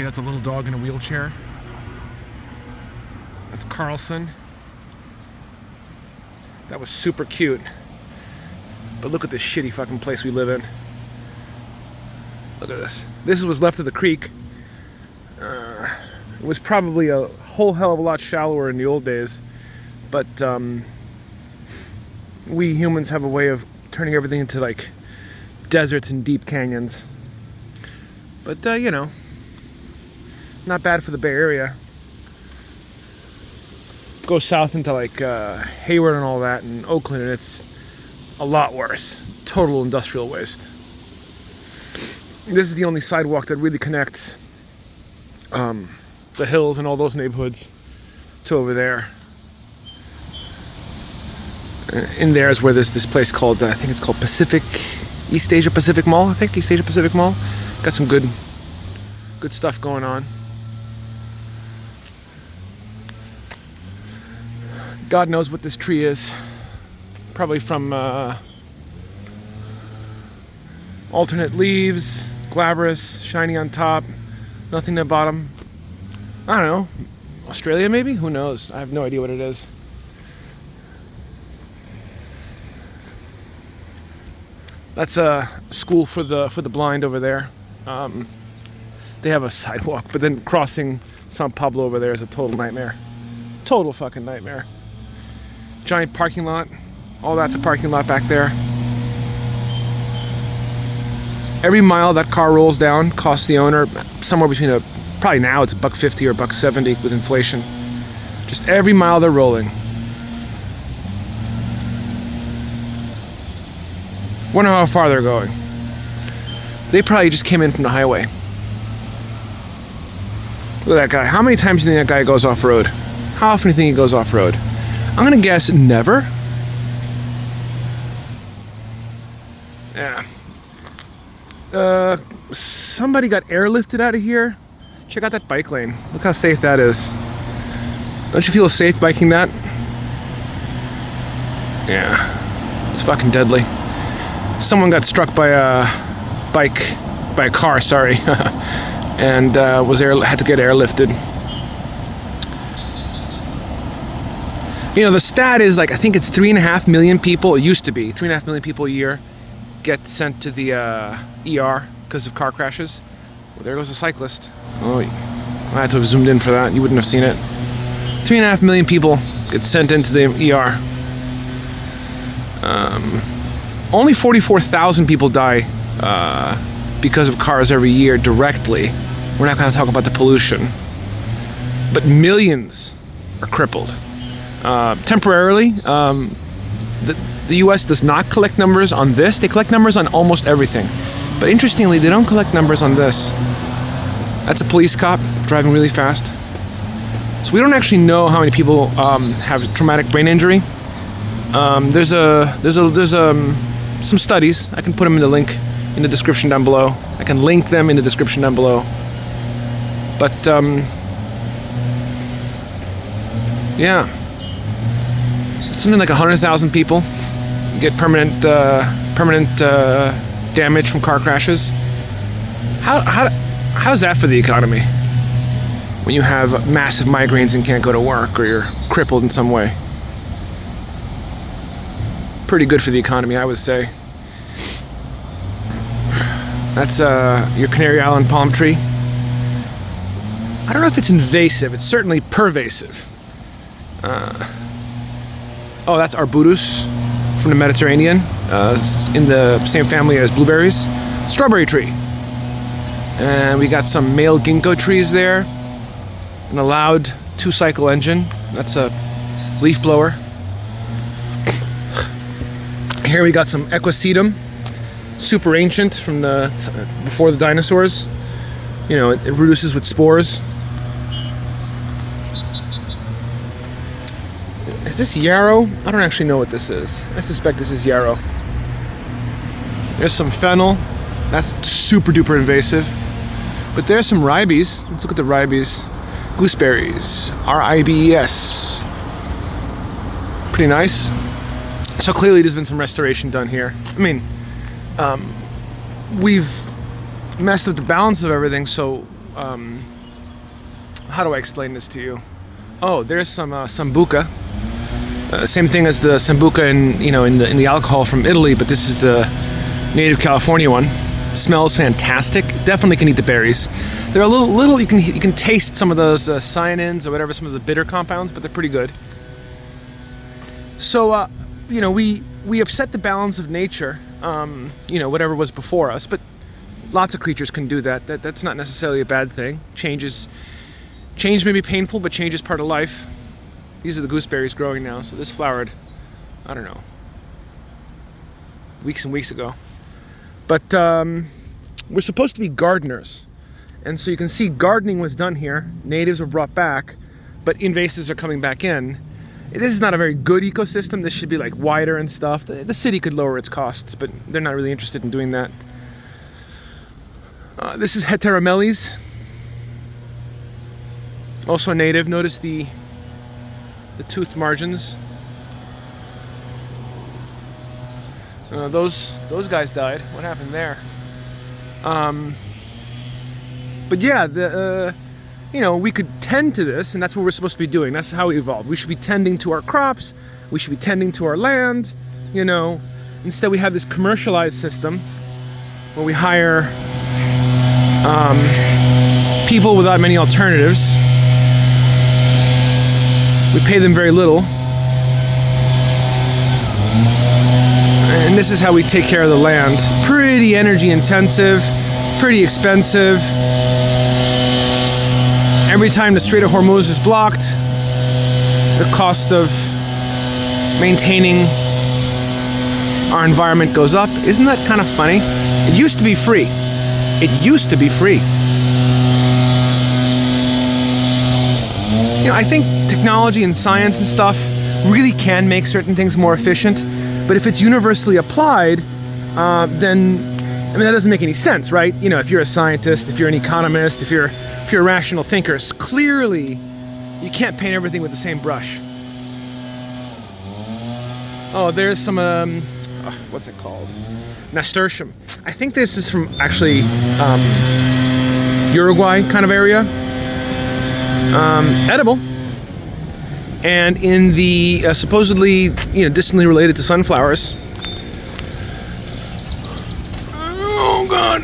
Okay, that's a little dog in a wheelchair. That's Carlson. That was super cute. But look at this shitty fucking place we live in. Look at this. This is what's left of the creek. It was probably a whole hell of a lot shallower in the old days. But we humans have a way of turning everything into like deserts and deep canyons. But you know, not bad for the Bay Area. Go south into like Hayward and all that, and Oakland, and it's a lot worse. Total industrial waste. This is the only sidewalk that really connects the hills and all those neighborhoods to over there. In there is where there's this place called, I think it's called East Asia Pacific Mall, I think, East Asia Pacific Mall. Got some good stuff going on. God knows what this tree is. Probably from alternate leaves, glabrous, shiny on top, nothing at the bottom. I don't know. Australia maybe? Who knows? I have no idea what it is. That's a school for the blind over there. They have a sidewalk, but then crossing San Pablo over there is a total nightmare. Total fucking nightmare. Giant parking lot. All that's a parking lot back there. Every mile that car rolls down costs the owner somewhere between probably now it's $1.50 or $1.70 with inflation. Just every mile they're rolling. Wonder how far they're going. They probably just came in from the highway. Look at that guy. How many times do you think that guy goes off-road? How often do you think he goes off-road? I'm gonna guess never. Yeah. Somebody got airlifted out of here. Check out that bike lane. Look how safe that is. Don't you feel safe biking that? Yeah. It's fucking deadly. Someone got struck by a car, sorry, and had to get airlifted. You know, the stat is like, I think it's 3.5 million people, it used to be, 3.5 million people a year get sent to the ER because of car crashes. Well, there goes a cyclist. Oh, I had to have zoomed in for that, you wouldn't have seen it. 3.5 million people get sent into the ER. Only 44,000 people die because of cars every year directly. We're not going to talk about the pollution. But millions are crippled. Temporarily, the US does not collect numbers on this. They collect numbers on almost everything. But interestingly, they don't collect numbers on this. That's a police cop driving really fast. So we don't actually know how many people have traumatic brain injury. There's some studies. I can put them in the link in the description down below. I can link them in the description down below. But yeah, it's something like 100,000 people get permanent damage from car crashes. How's that for the economy? When you have massive migraines and can't go to work, or you're crippled in some way. Pretty good for the economy, I would say. That's your Canary Island palm tree. I don't know if it's invasive. It's certainly pervasive. Oh, that's arbutus from the Mediterranean. In the same family as blueberries. Strawberry tree. And we got some male ginkgo trees there. An allowed 2-cycle engine. That's a leaf blower. Here we got some equisetum, super ancient from before the dinosaurs. You know, it reduces with spores. Is this yarrow? I don't actually know what this is. I suspect this is yarrow. There's some fennel. That's super duper invasive. But there's some ribes. Let's look at the ribes. Gooseberries. R-I-B-E-S. Pretty nice. So clearly there's been some restoration done here. I mean, we've messed up the balance of everything, so how do I explain this to you? Oh, there's some sambuca. Same thing as the sambuca in the alcohol from Italy, but this is the native California one. Smells fantastic. Definitely can eat the berries. They're a little. You can taste some of those cyanins or whatever, some of the bitter compounds, but they're pretty good. So we upset the balance of nature. Whatever was before us, but lots of creatures can do that. That's not necessarily a bad thing. Change may be painful, but change is part of life. These are the gooseberries growing now. So this flowered, I don't know, weeks and weeks ago. But we're supposed to be gardeners. And so you can see gardening was done here. Natives were brought back, but invasives are coming back in. This is not a very good ecosystem. This should be like wider and stuff. The city could lower its costs, but they're not really interested in doing that. This is Heteromeles. Also a native. Notice the tooth margins. Those guys died. What happened there? But yeah, we could tend to this, and that's what we're supposed to be doing. That's how we evolved. We should be tending to our crops. We should be tending to our land. Instead we have this commercialized system where we hire people without many alternatives. We pay them very little. And this is how we take care of the land. Pretty energy intensive, pretty expensive. Every time the Strait of Hormuz is blocked, the cost of maintaining our environment goes up. Isn't that kind of funny? It used to be free. It used to be free. I think technology and science and stuff really can make certain things more efficient. But if it's universally applied, then that doesn't make any sense, right? If you're a scientist, if you're an economist, if you're a rational thinker, clearly you can't paint everything with the same brush. Oh, there's some what's it called? Nasturtium. I think this is from actually Uruguay kind of area. Edible. And in the supposedly, distantly related to sunflowers. Oh God!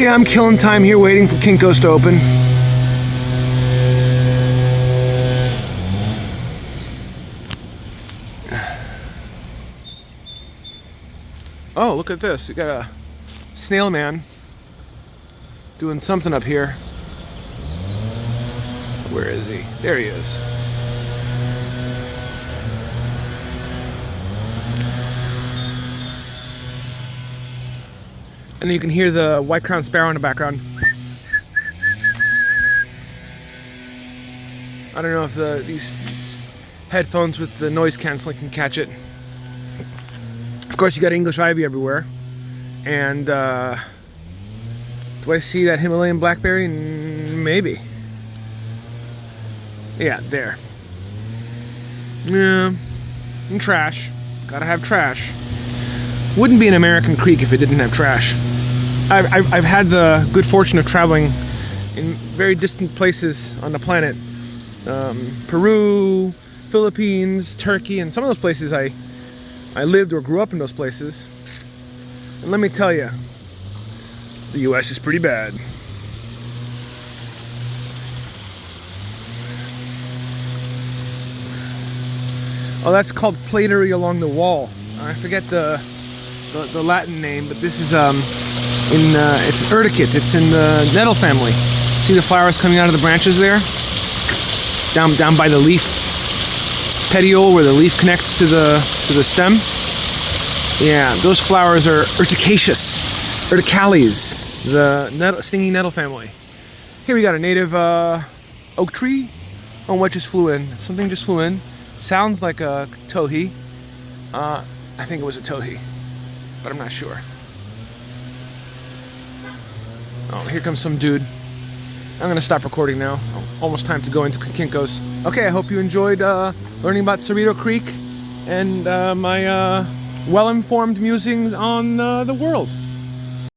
Yeah, I'm killing time here, waiting for Kinko's to open. Oh, look at this! We got a snail man doing something up here. Where is he? There he is. And you can hear the white-crowned sparrow in the background. I don't know if these headphones with the noise canceling can catch it. Of course, you got English ivy everywhere. And do I see that Himalayan blackberry? Maybe. Yeah, there. Yeah, and trash. Gotta have trash. Wouldn't be an American creek if it didn't have trash. I've had the good fortune of traveling in very distant places on the planet. Peru, Philippines, Turkey, and some of those places I lived or grew up in those places. And let me tell you, the US is pretty bad. Oh, that's called platery along the wall. I forget the Latin name, but this is it's urticate. It's in the nettle family. See the flowers coming out of the branches there? Down by the leaf petiole where the leaf connects to the stem. Yeah, those flowers are urticaceous, urticales, the stinging nettle family. Here we got a native oak tree. Oh, what just flew in? Something just flew in. Sounds like a towhee. I think it was a towhee, but I'm not sure. Oh, here comes some dude. I'm gonna stop recording now. Almost time to go into Kinko's. Okay, I hope you enjoyed learning about Cerrito Creek and my well-informed musings on the world.